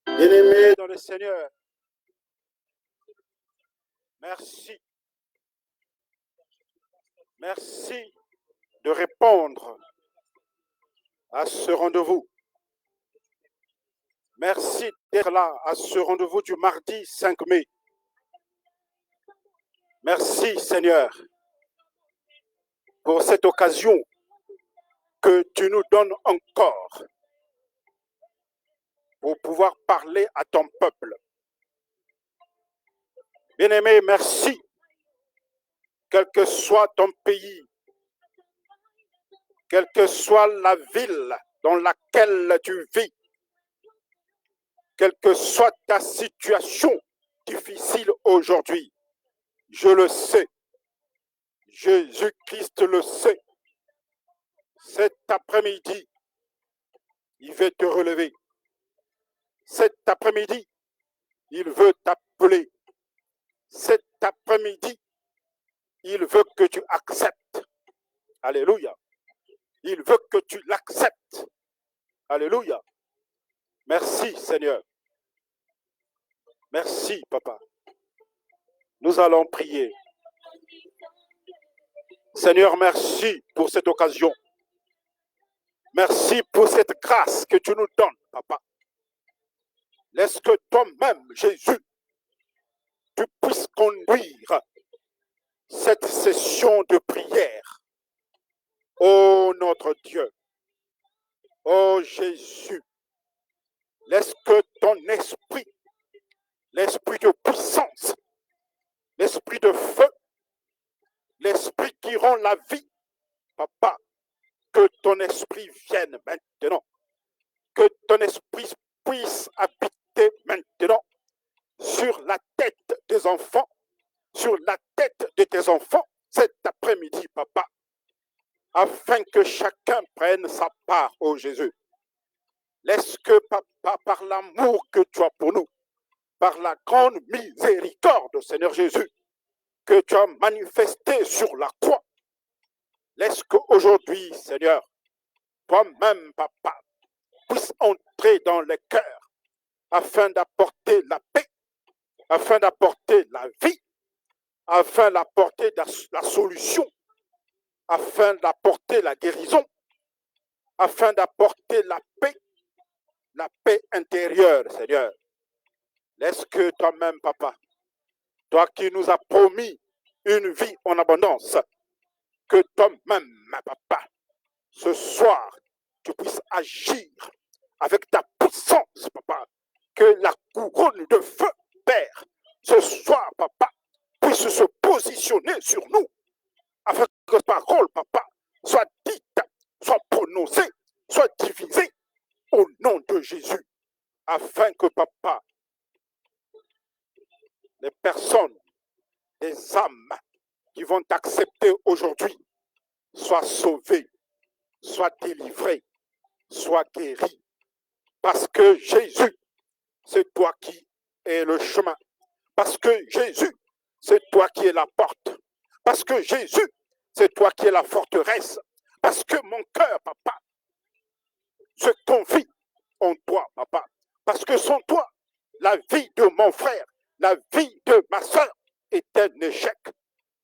Bien-aimés dans le Seigneur, merci. Merci de répondre à ce rendez-vous. Merci d'être là à ce rendez-vous du mardi 5 mai. Merci Seigneur pour cette occasion que tu nous donnes encore pour pouvoir parler à ton peuple. Bien-aimé, merci. Quel que soit ton pays, quelle que soit la ville dans laquelle tu vis, quelle que soit ta situation difficile aujourd'hui, je le sais, Jésus-Christ le sait. Cet après-midi, il veut te relever. Cet après-midi, il veut t'appeler. Cet après-midi, il veut que tu acceptes. Alléluia. Il veut que tu l'acceptes. Alléluia. Merci Seigneur. Merci Papa. Nous allons prier. Seigneur, merci pour cette occasion. Merci pour cette grâce que tu nous donnes, Papa. Laisse que toi-même, Jésus, tu puisses conduire cette session de prière. Ô notre Dieu, ô Jésus, laisse que ton esprit, l'esprit de puissance, l'esprit de feu, l'esprit qui rend la vie, Papa, que ton esprit vienne maintenant, que ton esprit puisse habiter maintenant sur la tête des enfants, sur la tête de tes enfants cet après-midi, Papa, afin que chacun prenne sa part, ô Jésus. Laisse que, Papa, par l'amour que tu as pour nous, par la grande miséricorde, Seigneur Jésus, que tu as manifesté sur la croix, laisse qu'aujourd'hui, Seigneur, toi-même, Papa, puisse entrer dans les cœurs afin d'apporter la paix, afin d'apporter la vie, afin d'apporter la solution, afin d'apporter la guérison, afin d'apporter la paix intérieure, Seigneur. Laisse que toi-même, Papa, toi qui nous as promis une vie en abondance, que toi-même, Papa, ce soir, tu puisses agir avec ta puissance, Papa, que la couronne de feu, Père, ce soir, Papa, puisse se positionner sur nous, afin que ta parole, Papa, soit dite, soit prononcée, soit divisée au nom de Jésus, afin que, Papa, les personnes, les âmes qui vont t'accepter aujourd'hui soient sauvées, soient délivrées, soient guéries. Parce que Jésus, c'est toi qui es le chemin. Parce que Jésus, c'est toi qui es la porte. Parce que Jésus, c'est toi qui es la forteresse. Parce que mon cœur, Papa, se confie en toi, Papa. Parce que sans toi, la vie de mon frère, la vie de ma soeur est un échec.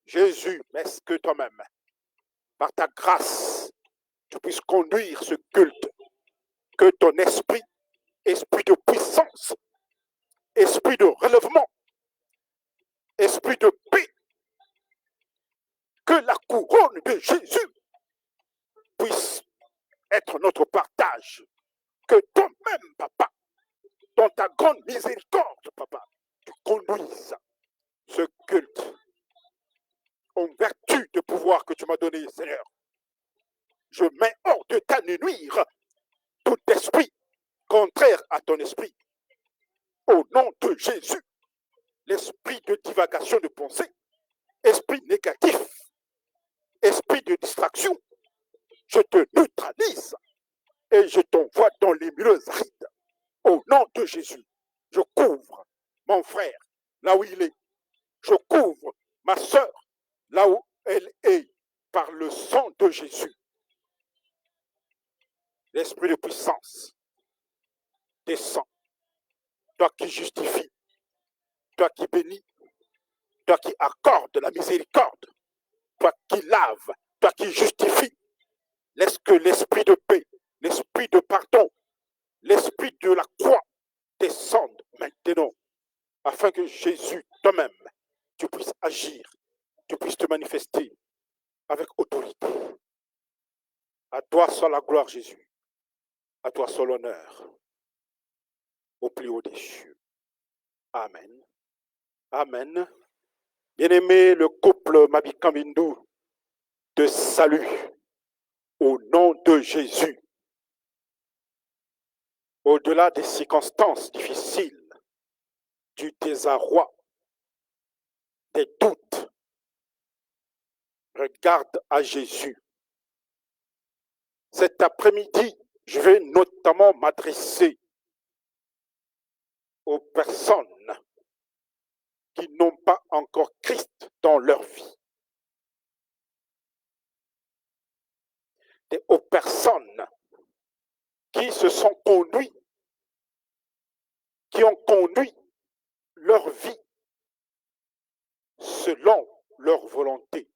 Jésus, est-ce que toi-même, par ta grâce, tu puisses conduire ce culte, que ton esprit, esprit de puissance, esprit de relèvement, esprit de paix, que la couronne de Jésus puisse être notre partage. Que toi-même, papa, dans ta grande miséricorde, papa, tu conduises ce culte en vertu du pouvoir que tu m'as donné, Seigneur. Je mets hors de ta nuire tout esprit contraire à ton esprit. Au nom de Jésus, l'esprit de divagation de pensée, esprit négatif, esprit de distraction, je te neutralise et je t'envoie dans les milieux arides. Au nom de Jésus, je couvre mon frère là où il est. Je couvre ma soeur là où elle est par le sang de Jésus. L'esprit de puissance descend. Toi qui justifies, toi qui bénis, toi qui accordes la miséricorde, toi qui laves, toi qui justifies. Laisse que l'esprit de paix, l'esprit de pardon, l'esprit de la croix descende maintenant, afin que Jésus, toi-même, tu puisses agir, tu puisses te manifester avec autorité. À toi soit la gloire, Jésus. À toi soit l'honneur, au plus haut des cieux. Amen. Amen. Bien-aimé, le couple Mabikambindu te salue au nom de Jésus. Au-delà des circonstances difficiles, du désarroi, des doutes, regarde à Jésus. Cet après-midi, je vais notamment m'adresser aux personnes qui n'ont pas encore Christ dans leur vie. Et aux personnes qui se sont conduits, qui ont conduit leur vie selon leur volonté.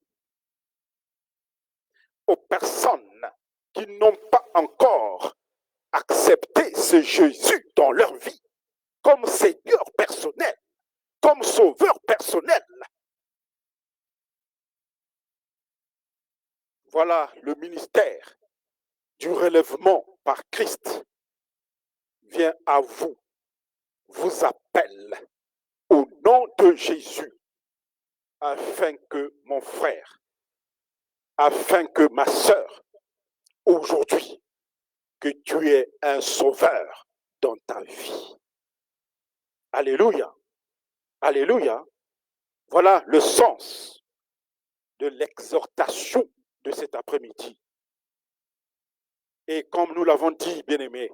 Aux personnes qui n'ont pas encore accepté ce Jésus dans leur vie comme Seigneur personnel, comme Sauveur personnel. Voilà le ministère du relèvement par Christ vient à vous, vous appelle au nom de Jésus, afin que mon frère, afin que ma sœur, aujourd'hui, que tu es un sauveur dans ta vie. Alléluia. Alléluia. Voilà le sens de l'exhortation de cet après-midi. Et comme nous l'avons dit, bien-aimés,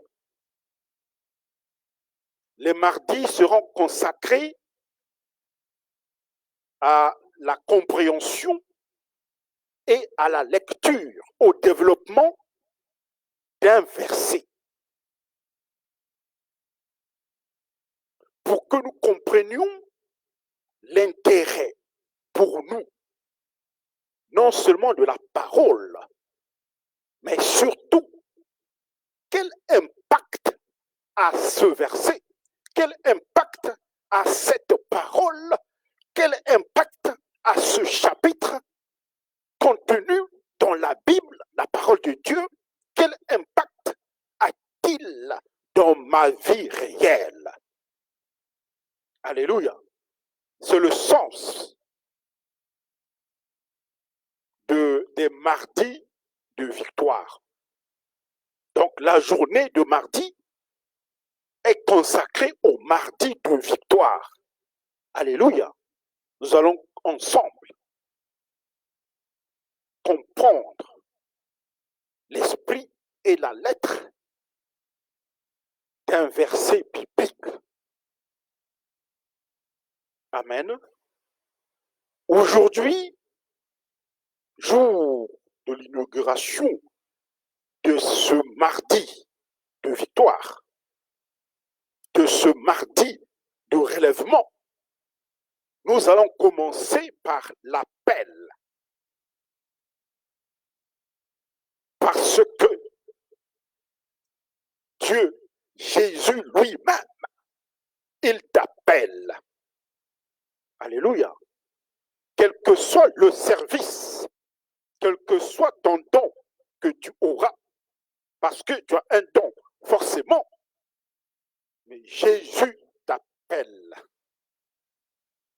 les mardis seront consacrés à la compréhension et à la lecture, au développement d'un verset. Pour que nous comprenions l'intérêt pour nous, non seulement de la parole, mais surtout, quel impact a ce verset, quel impact a cette parole, quel impact a ce chapitre contenu dans la Bible, la parole de Dieu, quel impact a-t-il dans ma vie réelle? Alléluia. C'est le sens des mardis de victoire. Donc la journée de mardi est consacrée au mardi de victoire. Alléluia. Nous allons ensemble comprendre l'esprit et la lettre d'un verset biblique. Amen. Aujourd'hui, jour de l'inauguration de ce mardi de victoire, de ce mardi de relèvement, nous allons commencer par l'appel. Parce que Dieu, Jésus lui-même, il t'appelle. Alléluia. quel que soit le service, quel que soit ton don que tu auras, parce que tu as un don, forcément, mais Jésus t'appelle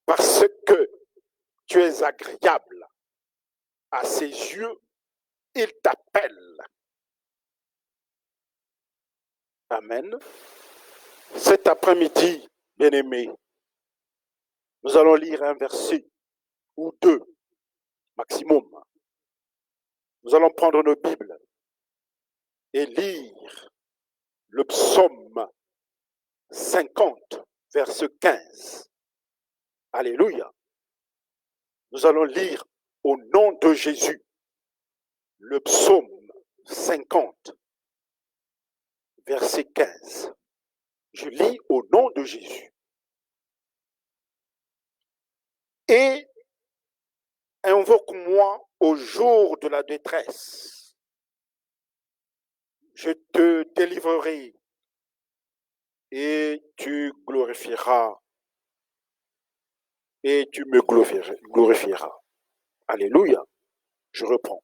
parce que tu es agréable à ses yeux, il t'appelle. Amen. Cet après-midi, bien-aimés, nous allons lire un verset ou deux maximum. Nous allons prendre nos Bibles et lire le psaume 50, verset 15. Alléluia. Nous allons lire au nom de Jésus le psaume 50, verset 15. Je lis au nom de Jésus. Et invoque-moi au jour de la détresse. Je te délivrerai et tu glorifieras et tu me glorifieras. Alléluia. Je reprends.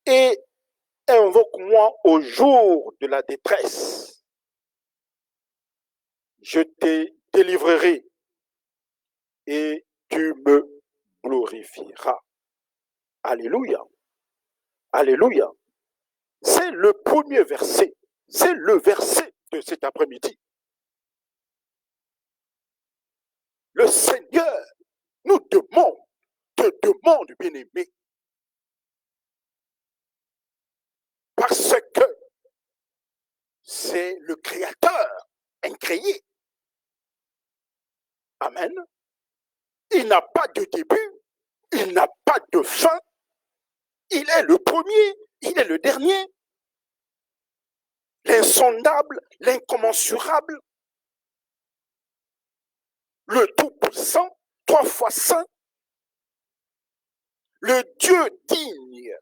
Et invoque-moi au jour de la détresse. Je te délivrerai et tu me glorifieras. Alléluia. Alléluia. C'est le premier verset. C'est le verset de cet après-midi. Le Seigneur nous demande, te demande, bien-aimé, parce que c'est le Créateur incréé. Amen. Il n'a pas de début, il n'a pas de fin. Il est le premier, il est le dernier. L'insondable, l'incommensurable, le tout-puissant, 3 fois saint, le Dieu digne,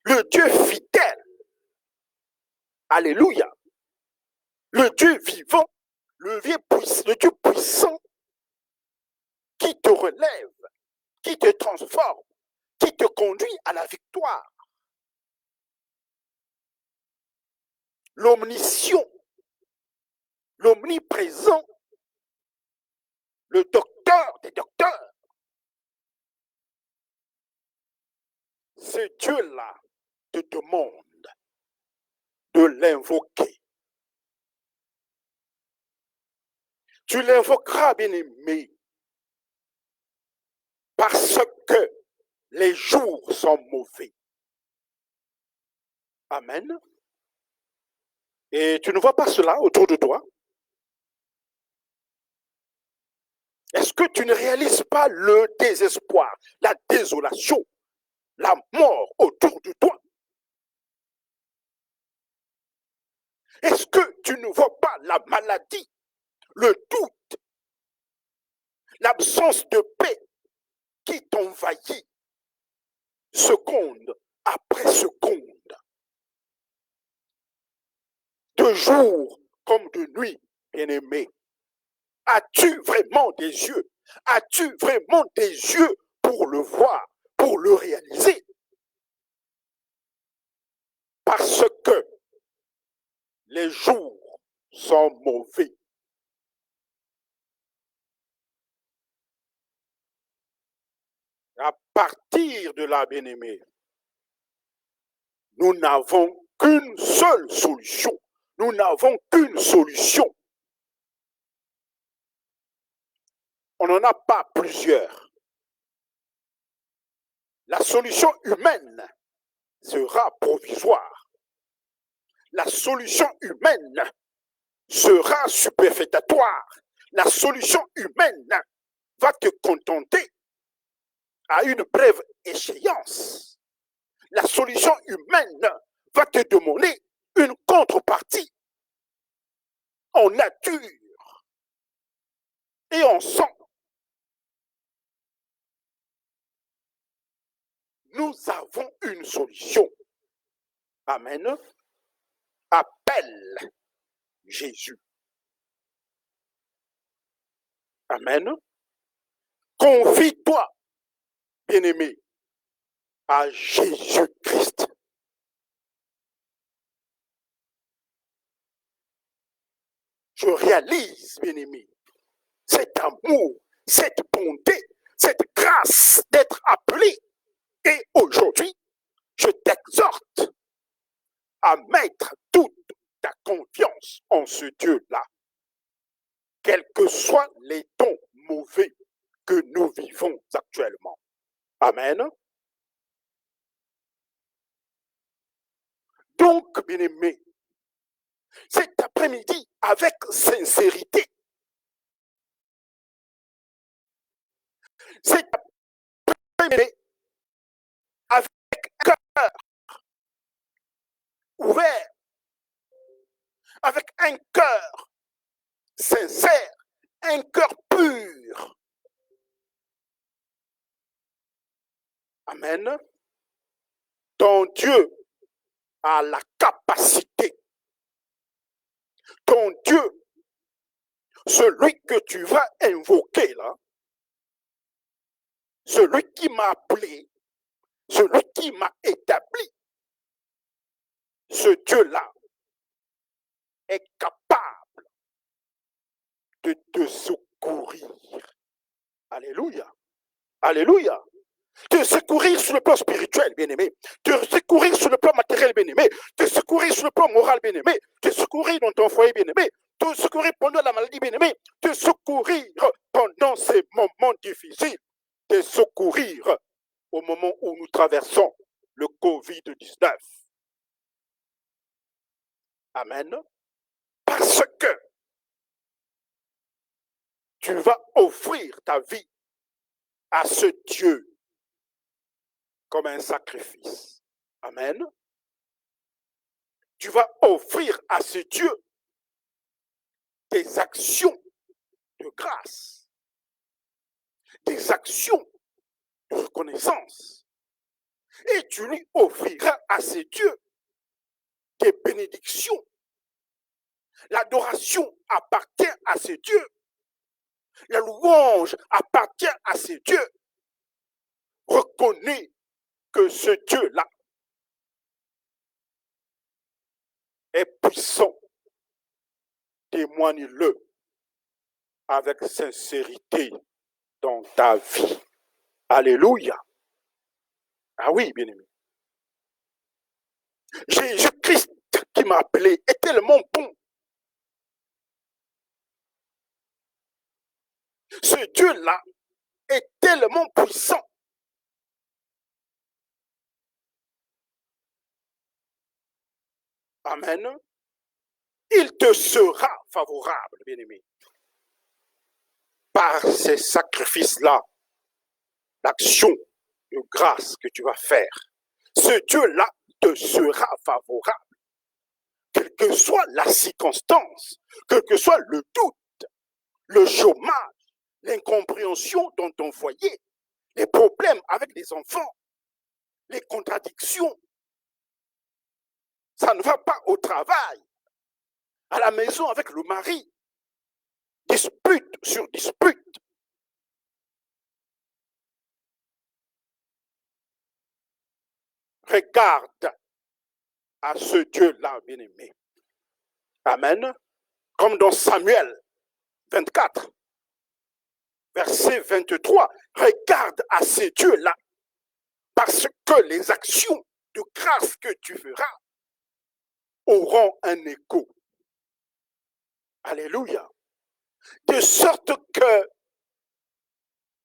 le Dieu fidèle. Alléluia. Le Dieu vivant, le Dieu puissant qui te relève, qui te transforme, qui te conduit à la victoire. L'omniscient, l'omniprésent, le docteur des docteurs. Ce Dieu-là te demande de l'invoquer. Tu l'invoqueras, bien-aimé, parce que les jours sont mauvais. Amen. Et tu ne vois pas cela autour de toi? Est-ce que tu ne réalises pas le désespoir, la désolation, la mort autour de toi? Est-ce que tu ne vois pas la maladie, le doute, l'absence de paix qui t'envahit seconde après seconde, de jour comme de nuit, bien-aimé? As-tu vraiment des yeux? As-tu vraiment des yeux pour le voir, pour le réaliser? Parce que les jours sont mauvais. À partir de là, bien-aimé, nous n'avons qu'une seule solution. Nous n'avons qu'une solution. On n'en a pas plusieurs. La solution humaine sera provisoire. La solution humaine sera superfétatoire. La solution humaine va te contenter à une brève échéance. La solution humaine va te demander une contrepartie en nature et en sang. Nous avons une solution. Amen. Appelle Jésus. Amen. Confie-toi, bien-aimé, à Jésus-Christ. Je réalise, bien-aimé, cet amour, cette bonté, cette grâce d'être appelé. Et aujourd'hui, je t'exhorte à mettre toute ta confiance en ce Dieu-là, quels que soient les temps mauvais que nous vivons actuellement. Amen. Donc, bien-aimé, cet après-midi, avec sincérité, cet après-midi, avec un cœur ouvert, avec un cœur sincère, un cœur pur. Amen. Ton Dieu a la capacité. Ton Dieu, celui que tu vas invoquer là, celui qui m'a appelé, celui qui m'a établi, ce Dieu-là est capable de te secourir. Alléluia. Alléluia. Te secourir sur le plan spirituel, bien-aimé. Te secourir sur le plan matériel, bien-aimé. Te secourir sur le plan moral, bien-aimé. Te secourir dans ton foyer, bien-aimé. Te secourir pendant la maladie, bien-aimé. Te secourir pendant ces moments difficiles. Te secourir au moment où nous traversons le Covid-19. Amen. Parce que tu vas offrir ta vie à ce Dieu comme un sacrifice. Amen. Tu vas offrir à ce Dieu des actions de grâce, des actions de reconnaissance. Et tu lui offriras à ce Dieu des bénédictions. L'adoration appartient à ce Dieu. La louange appartient à ce Dieu. Reconnais que ce Dieu-là est puissant. Témoigne-le avec sincérité dans ta vie. Alléluia. Ah oui, bien-aimé. Jésus-Christ qui m'a appelé est tellement bon. Ce Dieu-là est tellement puissant. Amen. Il te sera favorable, bien-aimé. Par ces sacrifices-là, l'action de grâce que tu vas faire, ce Dieu-là te sera favorable. Quelle que soit la circonstance, quel que soit le doute, le chômage, l'incompréhension dans ton foyer, les problèmes avec les enfants, les contradictions, ça ne va pas au travail, à la maison avec le mari, dispute sur dispute. Regarde à ce Dieu-là, bien-aimé. Amen. Comme dans Samuel 24, verset 23. Regarde à ces dieux-là, parce que les actions de grâce que tu feras auront un écho. Alléluia. De sorte que,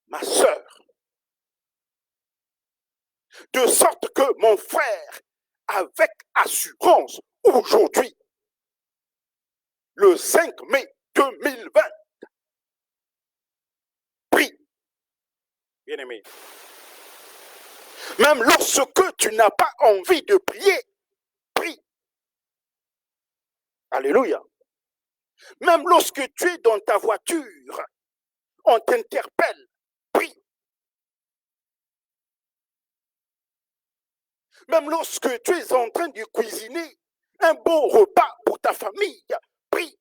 ma sœur, de sorte que mon frère, avec assurance, aujourd'hui, le 5 mai 2020, prie, bien-aimé. Même lorsque tu n'as pas envie de prier, prie. Alléluia. Même lorsque tu es dans ta voiture, on t'interpelle, prie. Même lorsque tu es en train de cuisiner un bon repas pour ta famille, prie.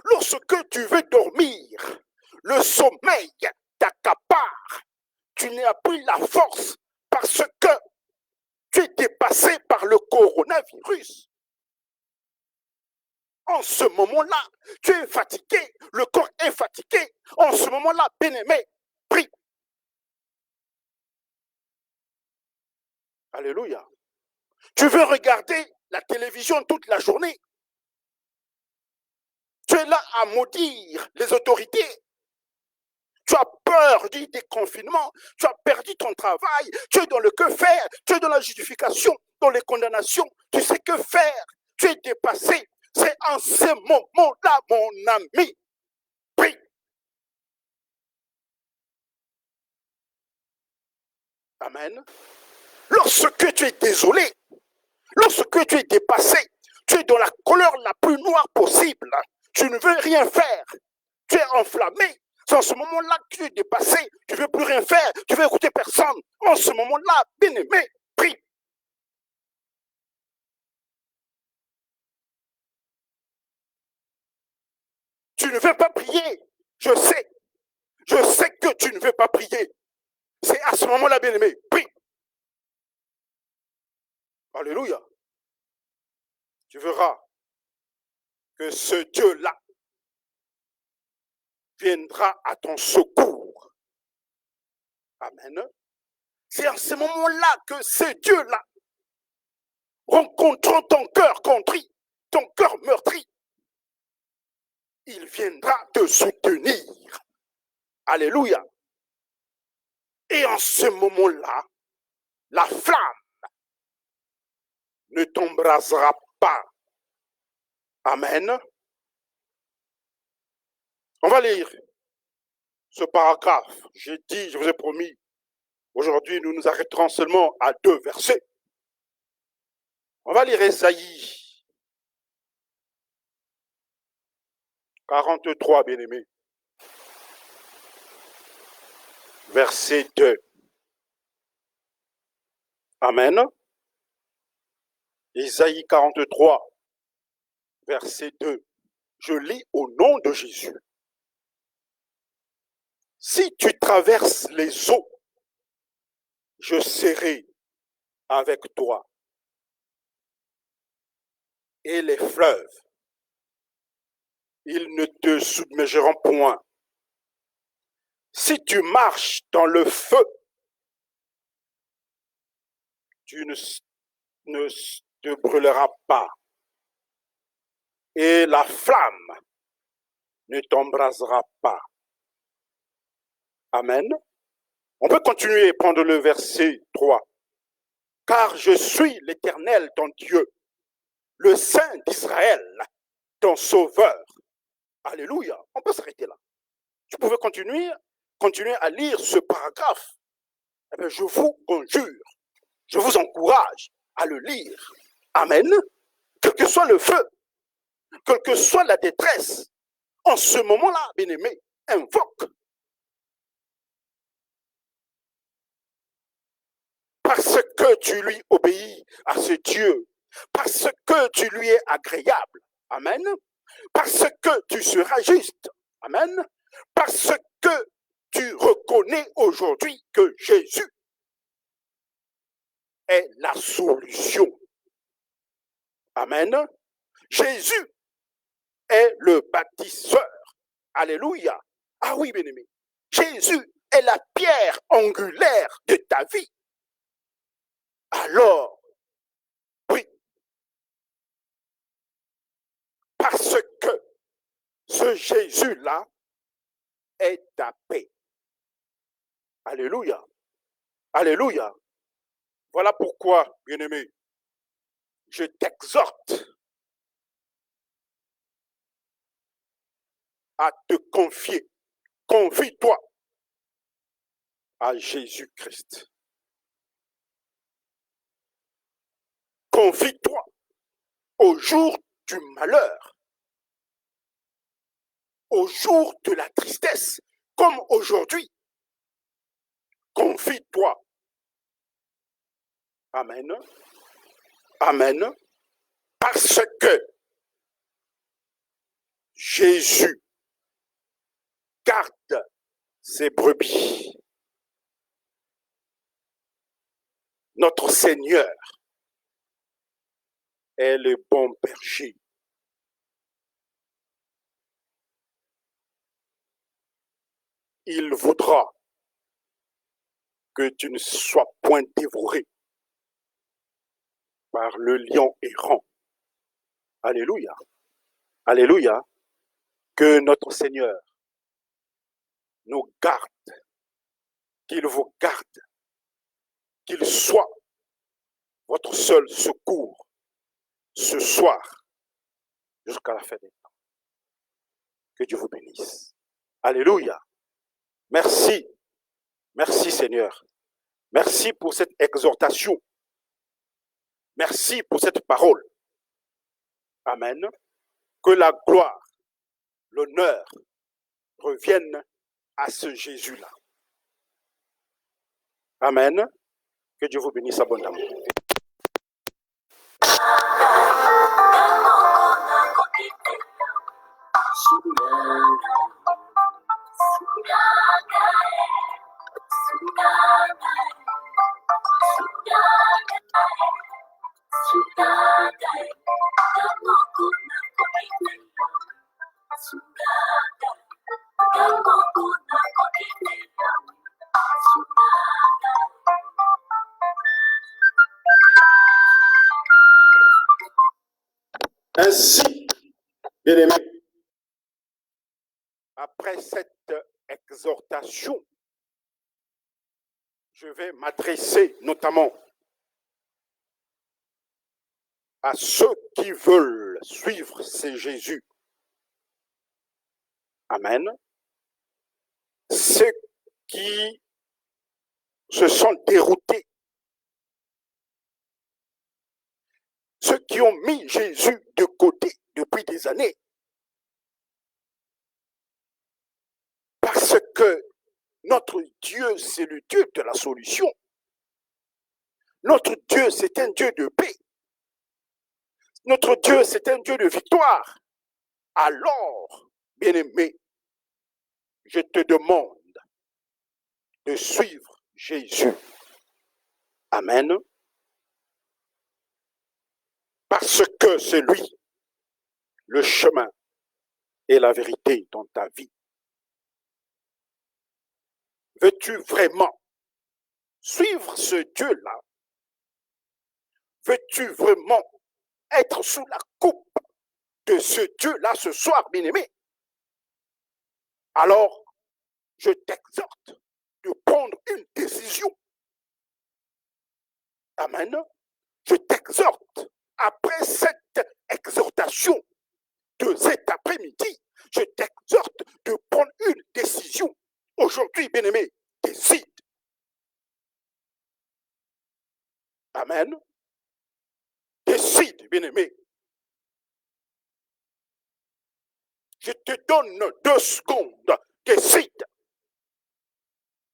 Lorsque tu veux dormir, le sommeil t'accapare. Tu n'as plus la force parce que tu es dépassé par le coronavirus. En ce moment-là, tu es fatigué, le corps est fatigué. En ce moment-là, bien-aimé, prie. Alléluia. Tu veux regarder la télévision toute la journée. Tu es là à maudire les autorités. Tu as peur du déconfinement. Tu as perdu ton travail. Tu es dans le que faire. Tu es dans la justification, dans les condamnations. Tu sais que faire. Tu es dépassé. C'est en ce moment-là, mon ami. Prie. Amen. Lorsque tu es désolé, lorsque tu es dépassé, tu es dans la colère la plus noire possible. Tu ne veux rien faire. Tu es enflammé. C'est en ce moment-là que tu es dépassé. Tu ne veux plus rien faire. Tu ne veux écouter personne. En ce moment-là, bien-aimé, prie. Tu ne veux pas prier. Je sais. Je sais que tu ne veux pas prier. C'est à ce moment-là, bien-aimé, prie. Alléluia. Tu verras que ce Dieu-là viendra à ton secours. Amen. C'est à ce moment-là que ce Dieu-là, rencontrant ton cœur contrit, ton cœur meurtri, il viendra te soutenir. Alléluia. Et en ce moment-là, la flamme ne t'embrasera pas. Amen. On va lire ce paragraphe. J'ai dit, je vous ai promis, aujourd'hui nous nous arrêterons seulement à 2 versets. On va lire Ésaïe 43, bien-aimés. Verset 2. Amen. Ésaïe 43, verset 2. Je lis au nom de Jésus. Si tu traverses les eaux, je serai avec toi. Et les fleuves, ils ne te submergeront point. Si tu marches dans le feu, tu ne te brûleras pas. Et la flamme ne t'embrasera pas. Amen. On peut continuer et prendre le verset 3. Car je suis l'Éternel, ton Dieu, le Saint d'Israël, ton Sauveur. Alléluia. On peut s'arrêter là. Tu pouvais continuer à lire ce paragraphe. Eh bien, je vous conjure, je vous encourage à le lire. Amen. Quel que soit le feu, quelle que soit la détresse, en ce moment-là, bien-aimé, invoque. Parce que tu lui obéis à ce Dieu, parce que tu lui es agréable. Amen. Parce que tu seras juste. Amen. Parce que tu reconnais aujourd'hui que Jésus est la solution. Amen. Jésus est le bâtisseur. Alléluia. Ah oui, bien-aimé. Jésus est la pierre angulaire de ta vie. Alors, oui, parce que ce Jésus-là est ta paix. Alléluia. Alléluia. Voilà pourquoi, bien-aimé, je t'exhorte à te confier. Confie-toi à Jésus-Christ. Confie-toi au jour du malheur, au jour de la tristesse, comme aujourd'hui. Confie-toi. Amen. Amen. Parce que Jésus garde ses brebis. Notre Seigneur est le bon berger. Il voudra que tu ne sois point dévoré par le lion errant. Alléluia. Alléluia. Que notre Seigneur nous garde, qu'il vous garde, qu'il soit votre seul secours ce soir jusqu'à la fin des temps. Que Dieu vous bénisse. Alléluia. Merci. Merci Seigneur. Merci pour cette exhortation. Merci pour cette parole. Amen. Que la gloire, l'honneur reviennent à ce Jésus-là. Amen. Que Dieu vous bénisse abondamment. Ainsi, bien-aimés, après cette exhortation, je vais m'adresser notamment à ceux qui veulent suivre ces Jésus. Amen. Ceux qui se sont déroutés, ceux qui ont mis Jésus de côté depuis des années, parce que notre Dieu, c'est le Dieu de la solution. Notre Dieu, c'est un Dieu de paix. Notre Dieu, c'est un Dieu de victoire. Alors, bien-aimé, je te demande de suivre Jésus. Amen. Parce que c'est lui, le chemin et la vérité dans ta vie. Veux-tu vraiment suivre ce Dieu-là? Veux-tu vraiment être sous la coupe de ce Dieu-là ce soir, bien-aimé? Alors, je t'exhorte de prendre une décision. Amen. Je t'exhorte, après cette exhortation de cet après-midi, je t'exhorte de prendre une décision. Aujourd'hui, bien-aimé, décide. Amen. Décide, bien-aimé. Je te donne 2 secondes. Décide.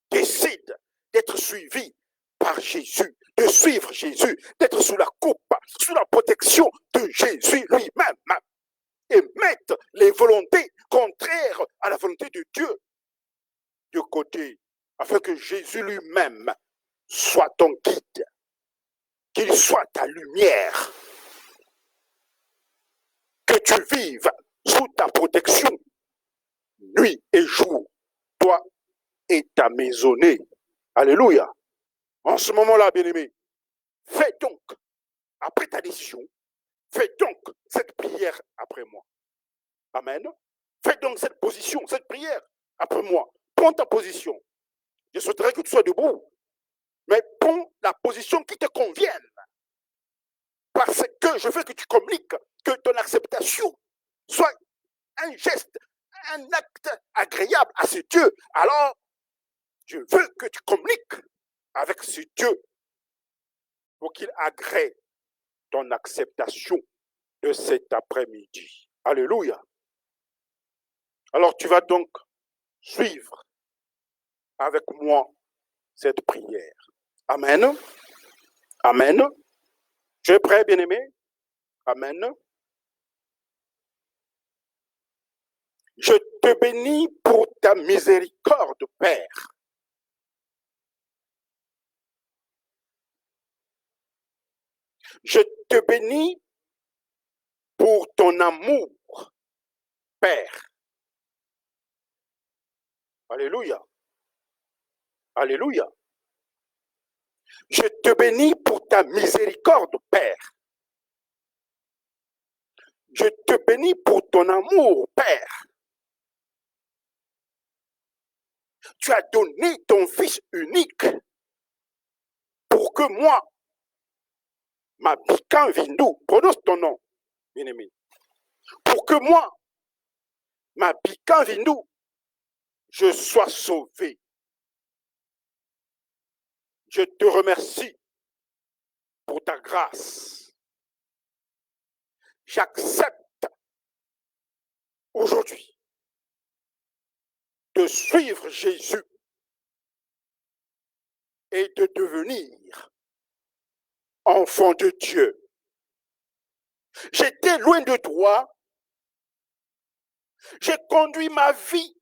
Décide d'être suivi par Jésus, de suivre Jésus, d'être sous la coupe, sous la protection de Jésus lui-même. Et mettre les volontés contraires à la volonté de Dieu de côté, afin que Jésus lui-même soit ton guide, qu'il soit ta lumière, que tu vives sous ta protection, nuit et jour, toi et ta maisonnée. Alléluia. En ce moment-là, bien-aimé, fais donc, après ta décision, fais donc cette prière après moi. Amen. Fais donc cette position, cette prière après moi. Prends ta position. Je souhaiterais que tu sois debout, mais prends la position qui te convienne. Parce que je veux que tu communiques, que ton acceptation soit un geste, un acte agréable à ce Dieu. Alors, je veux que tu communiques avec ce Dieu pour qu'il agrée ton acceptation de cet après-midi. Alléluia. Alors, tu vas donc suivre avec moi cette prière. Amen. Amen. Tu es prêt, bien-aimé? Amen. Je te bénis pour ta miséricorde, Père. Je te bénis pour ton amour, Père. Alléluia. Alléluia. Je te bénis pour ta miséricorde, Père. Je te bénis pour ton amour, Père. Tu as donné ton Fils unique pour que moi, ma Bikan Vindou, prononce ton nom, bien-aimé, pour que moi, ma Bikan Vindou, je sois sauvé. Je te remercie pour ta grâce. J'accepte aujourd'hui de suivre Jésus et de devenir enfant de Dieu. J'étais loin de toi. J'ai conduit ma vie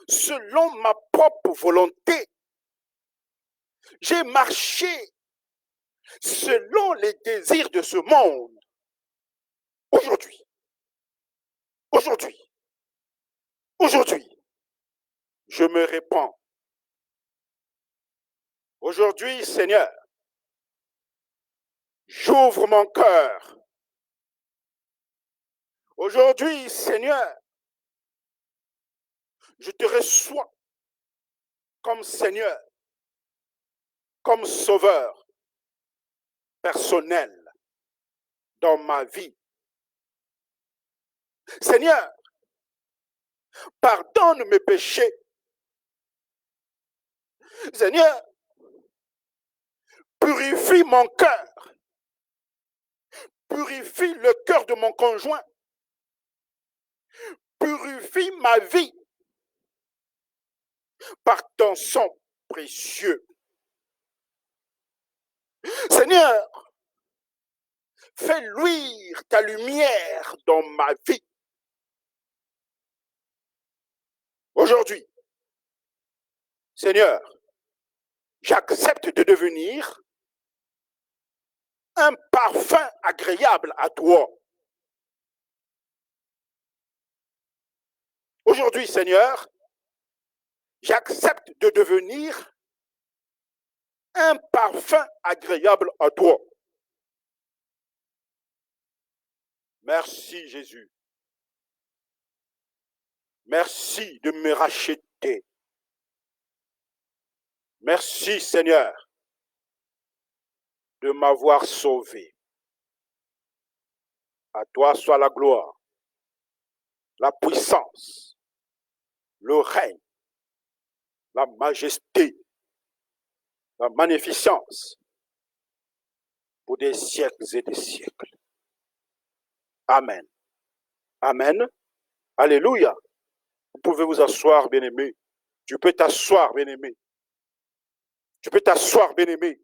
selon ma propre volonté. J'ai marché selon les désirs de ce monde. Aujourd'hui, je me répands. Aujourd'hui, Seigneur, j'ouvre mon cœur. Aujourd'hui, Seigneur, je te reçois comme Seigneur, comme Sauveur personnel dans ma vie. Seigneur, pardonne mes péchés. Seigneur, purifie mon cœur. Purifie le cœur de mon conjoint. Purifie ma vie par ton sang précieux. Seigneur, fais luire ta lumière dans ma vie. Aujourd'hui, Seigneur, j'accepte de devenir un parfum agréable à toi. Aujourd'hui, Seigneur, j'accepte de devenir un parfum agréable à toi. Merci, Jésus. Merci de me racheter. Merci, Seigneur, de m'avoir sauvé. À toi soit la gloire, la puissance, le règne, la majesté, la magnificence pour des siècles et des siècles. Amen. Amen. Alléluia. Vous pouvez vous asseoir, bien-aimé. Tu peux t'asseoir, bien-aimé. Tu peux t'asseoir, bien-aimé.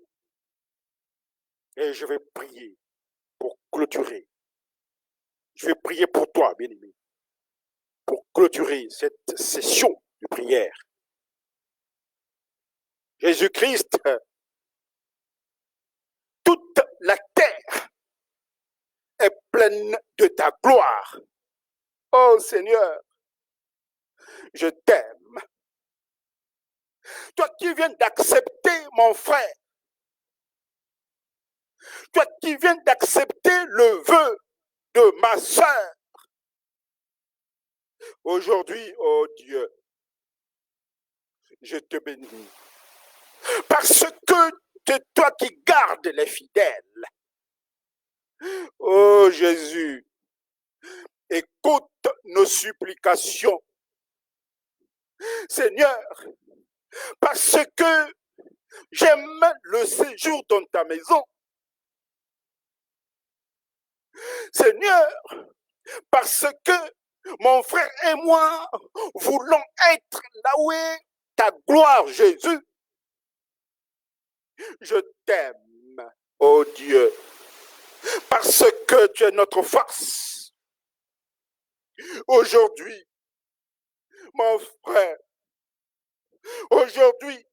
Et je vais prier pour clôturer. Je vais prier pour toi, bien-aimé, pour clôturer cette session de prière. Jésus-Christ, toute la terre est pleine de ta gloire. Oh Seigneur, je t'aime. Toi qui viens d'accepter mon frère, toi qui viens d'accepter le vœu de ma sœur, aujourd'hui, oh Dieu, je te bénis. Parce que c'est toi qui gardes les fidèles. Oh Jésus, écoute nos supplications. Seigneur, parce que j'aime le séjour dans ta maison. Seigneur, parce que mon frère et moi voulons être là où est ta gloire, Jésus. Je t'aime, oh Dieu, parce que tu es notre force. Aujourd'hui, mon frère, aujourd'hui,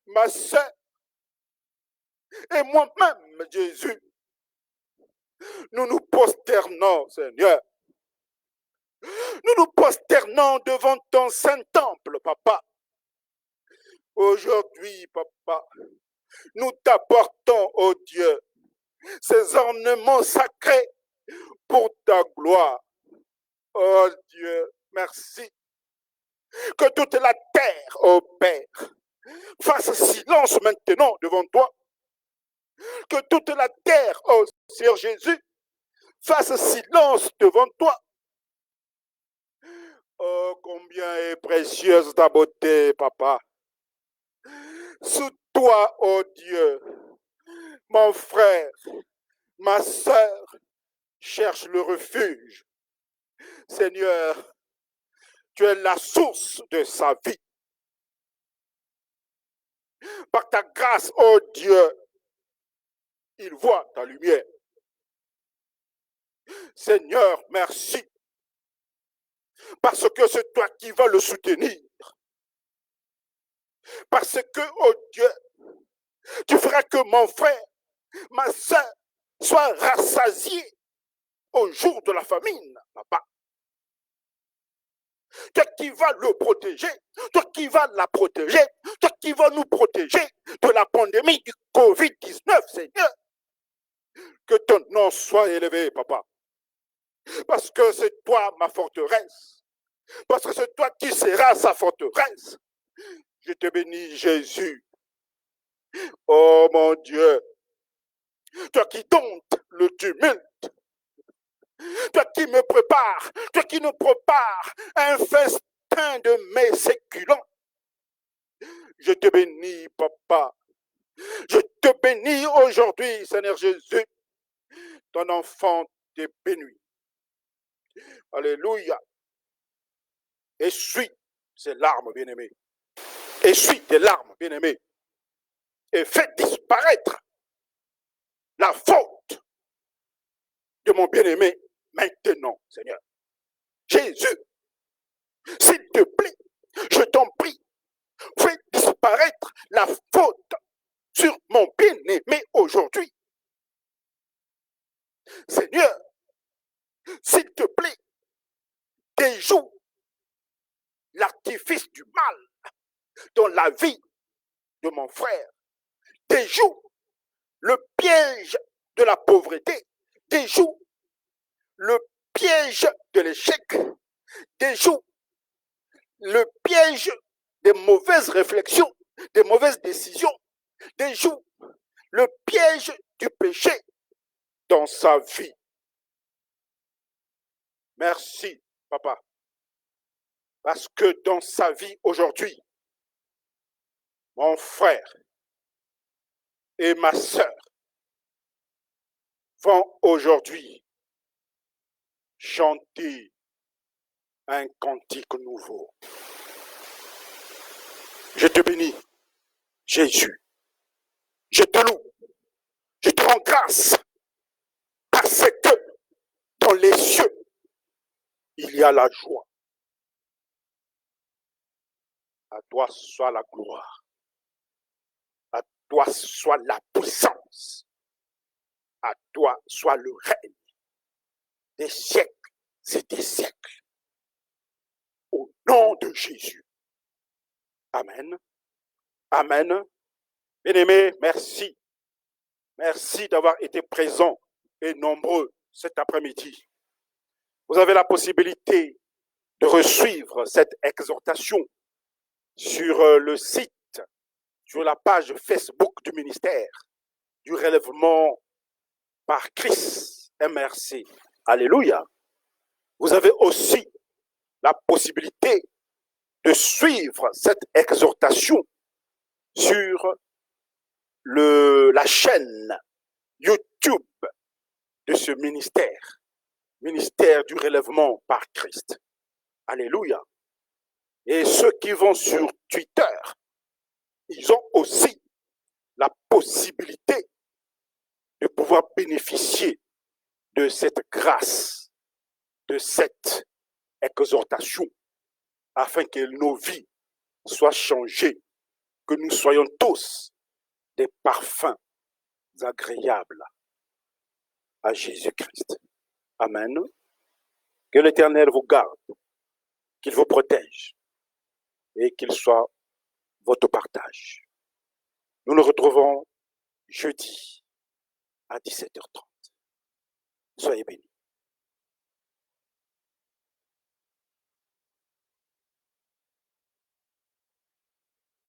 ma soeur et moi-même, Jésus, nous nous prosternons, Seigneur. Nous nous prosternons devant ton saint temple, papa. Aujourd'hui, papa, nous t'apportons, oh Dieu, ces ornements sacrés pour ta gloire. Oh Dieu, merci. Que toute la terre, oh Père, fasse silence maintenant devant toi. Que toute la terre, oh Seigneur Jésus, fasse silence devant toi. Oh, combien est précieuse ta beauté, papa. Sous toi, oh Dieu, mon frère, ma sœur, cherche le refuge. Seigneur, tu es la source de sa vie. Par ta grâce, oh Dieu, il voit ta lumière. Seigneur, merci. Parce que c'est toi qui vas le soutenir. Parce que, oh Dieu, tu feras que mon frère, ma soeur, soient rassasiés au jour de la famine, papa. Toi qui vas le protéger, toi qui vas la protéger, toi qui vas nous protéger de la pandémie du Covid-19, Seigneur. Que ton nom soit élevé, papa. Parce que c'est toi ma forteresse. Parce que c'est toi qui seras sa forteresse. Je te bénis, Jésus. Oh mon Dieu. Toi qui domptes le tumulte. Toi qui me prépares. Toi qui nous prépares un festin de mets séculents. Je te bénis, papa. Je te bénis aujourd'hui, Seigneur Jésus. Ton enfant t'est béni. Alléluia. Essuie ces larmes, bien-aimés. Essuie tes larmes, bien-aimés. Et fais disparaître la faute de mon bien-aimé maintenant, Seigneur. Jésus, s'il te plaît, je t'en prie, fais disparaître la faute sur mon bien-aimé aujourd'hui. Seigneur, s'il te plaît, déjoue l'artifice du mal dans la vie de mon frère. Déjoue le piège de la pauvreté. Déjoue le piège de l'échec. Déjoue le piège des mauvaises réflexions, des mauvaises décisions. Déjoue le piège du péché dans sa vie. Merci, papa. Parce que dans sa vie aujourd'hui, mon frère et ma sœur vont aujourd'hui chanter un cantique nouveau. Je te bénis, Jésus. Je te loue. Je te rends grâce parce que dans les cieux, il y a la joie. À toi soit la gloire. À toi soit la puissance. À toi soit le règne des siècles et des siècles. Au nom de Jésus. Amen. Amen. Bien-aimés, merci. Merci d'avoir été présents et nombreux cet après-midi. Vous avez la possibilité de suivre cette exhortation sur le site, sur la page Facebook du ministère du relèvement par Christ MRC. Alléluia. Vous avez aussi la possibilité de suivre cette exhortation sur la chaîne YouTube de ce ministère, ministère du relèvement par Christ. Alléluia. Et ceux qui vont sur Twitter, ils ont aussi la possibilité de pouvoir bénéficier de cette grâce, de cette exhortation. afin que nos vies soient changées, que nous soyons tous des parfums agréables à Jésus-Christ. Amen. Que l'Éternel vous garde, qu'il vous protège et qu'il soit votre partage. Nous nous retrouvons jeudi à 17h30. Soyez bénis.